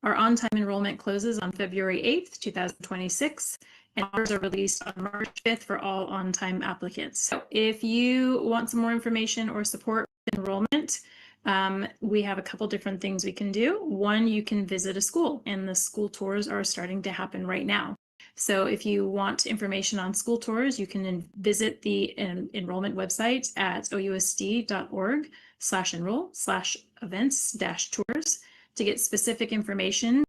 Our on-time enrollment closes on February 8th, 2026, and orders are released on March 5th for all on-time applicants. So if you want some more information or support with enrollment, we have a couple different things we can do. One, you can visit a school, and the school tours are starting to happen right now. So if you want information on school tours, you can visit the enrollment website at ousd.org/enroll/events-tours to get specific information.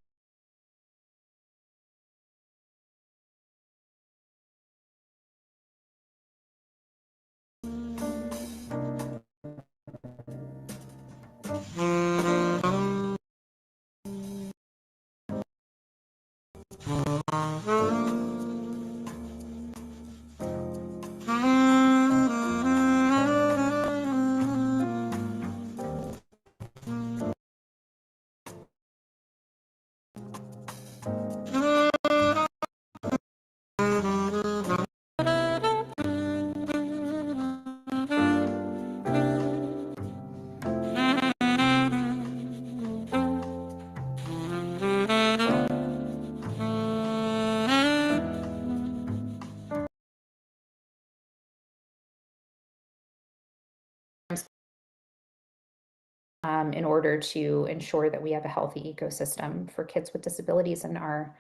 In order to ensure that we have a healthy ecosystem for kids with disabilities in our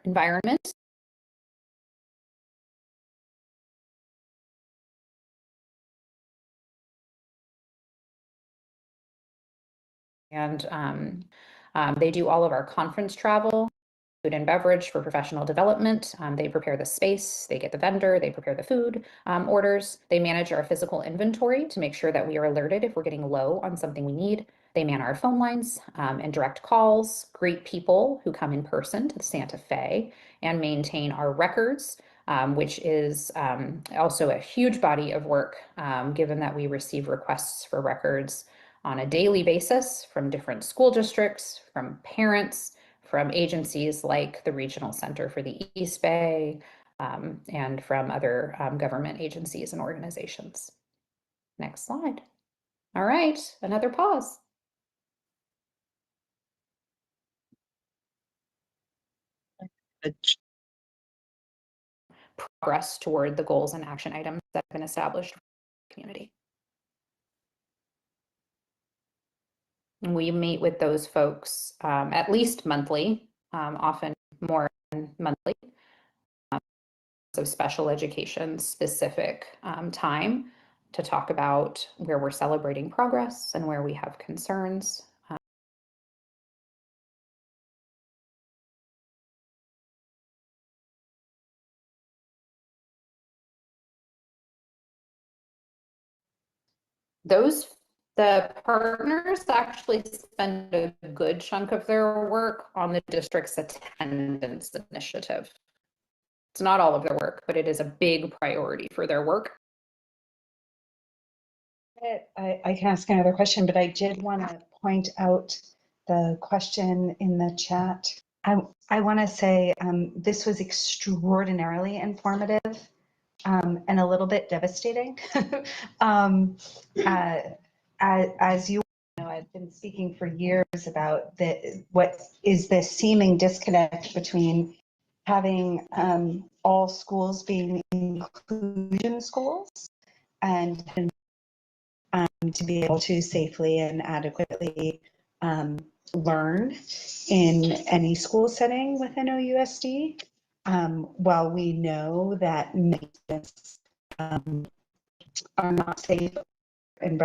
environment. And they do all of our conference travel, food and beverage for professional development. They prepare the space, they get the vendor, they prepare the food orders. They manage our physical inventory to make sure that we are alerted if we're getting low on something we need. They man our phone lines and direct calls, greet people who come in person to the Santa Fe, and maintain our records, which is also a huge body of work, given that we receive requests for records on a daily basis from different school districts, from parents, from agencies like the Regional Center for the East Bay, and from other government agencies and organizations. Next slide. All right, another pause. Progress toward the goals and action items that have been established for the community. We meet with those folks at least monthly, often more than monthly, so special education specific time to talk about where we're celebrating progress and where we have concerns. The partners actually spend a good chunk of their work on the district's attendance initiative. It's not all of their work, but it is a big priority for their work. I can ask another question, but I did want to point out the question in the chat. I want to say this was extraordinarily informative and a little bit devastating. As you know, I've been speaking for years about what is this seeming disconnect between having all schools being inclusion schools and to be able to safely and adequately learn in any school setting within OUSD. While we know that many students are not safe and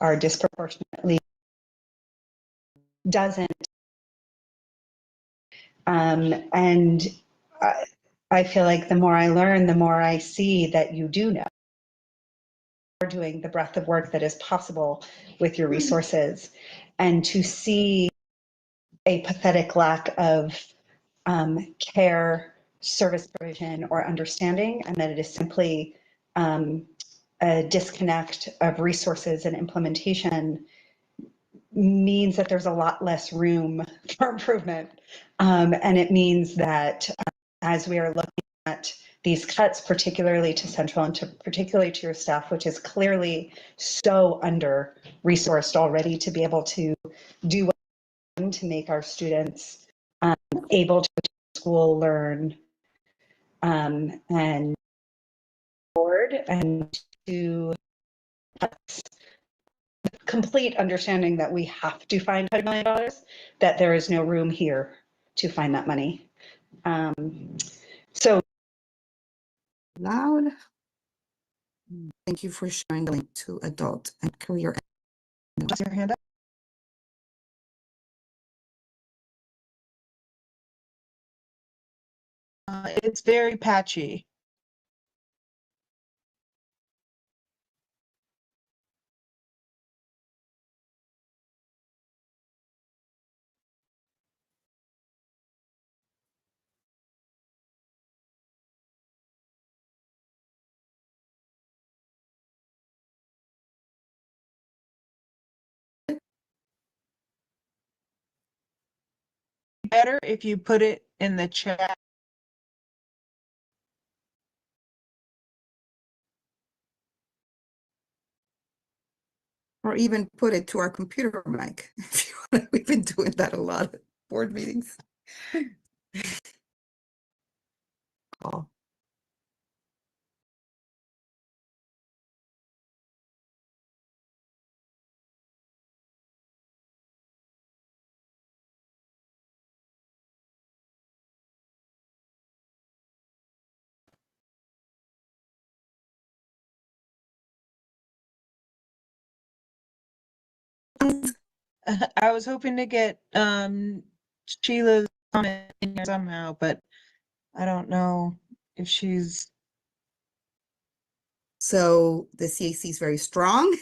are disproportionately doesn't. And I feel like the more I learn, the more I see that you do know. You're doing the breadth of work that is possible with your resources, and to see a pathetic lack of care, service provision, or understanding, and that it is simply a disconnect of resources and implementation, means that there's a lot less room for improvement. And it means that as we are looking at these cuts, particularly to Central and particularly to your staff, which is clearly so under resourced already to be able to do what to make our students able to go to school, learn, and board, and to complete understanding that we have to find $100 million, that there is no room here to find that money. So Loud. Thank you for sharing the link to adult and career. Is your hand up? It's very patchy. Better if you put it in the chat. Or even put it to our computer mic. If you want. We've been doing that a lot at board meetings. Oh. I was hoping to get Sheila's comment in here somehow, but I don't know if she's. So the CAC is very strong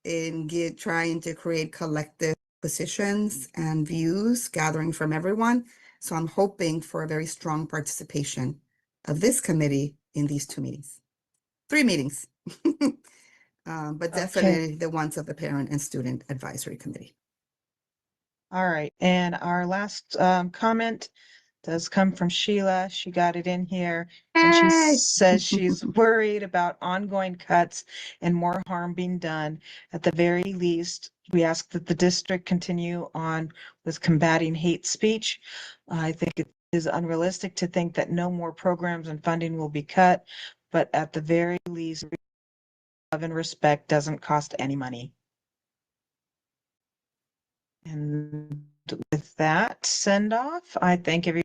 in trying to create collective positions and views, gathering from everyone. So I'm hoping for a very strong participation of this committee in these 2 meetings, 3 meetings. But definitely the ones of the Parent and Student Advisory Committee. All right, and our last comment does come from Sheila. She got it in here. And she Hey! says she's worried about ongoing cuts and more harm being done. At the very least, we ask that the district continue on with combating hate speech. I think it is unrealistic to think that no more programs and funding will be cut, but at the very least, love and respect doesn't cost any money. And with that send off, I thank everyone.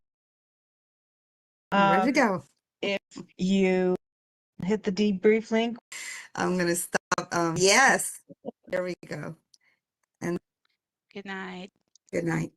Ready to go. If you hit the debrief link. I'm going to stop. Yes, there we go. And Good night. good night.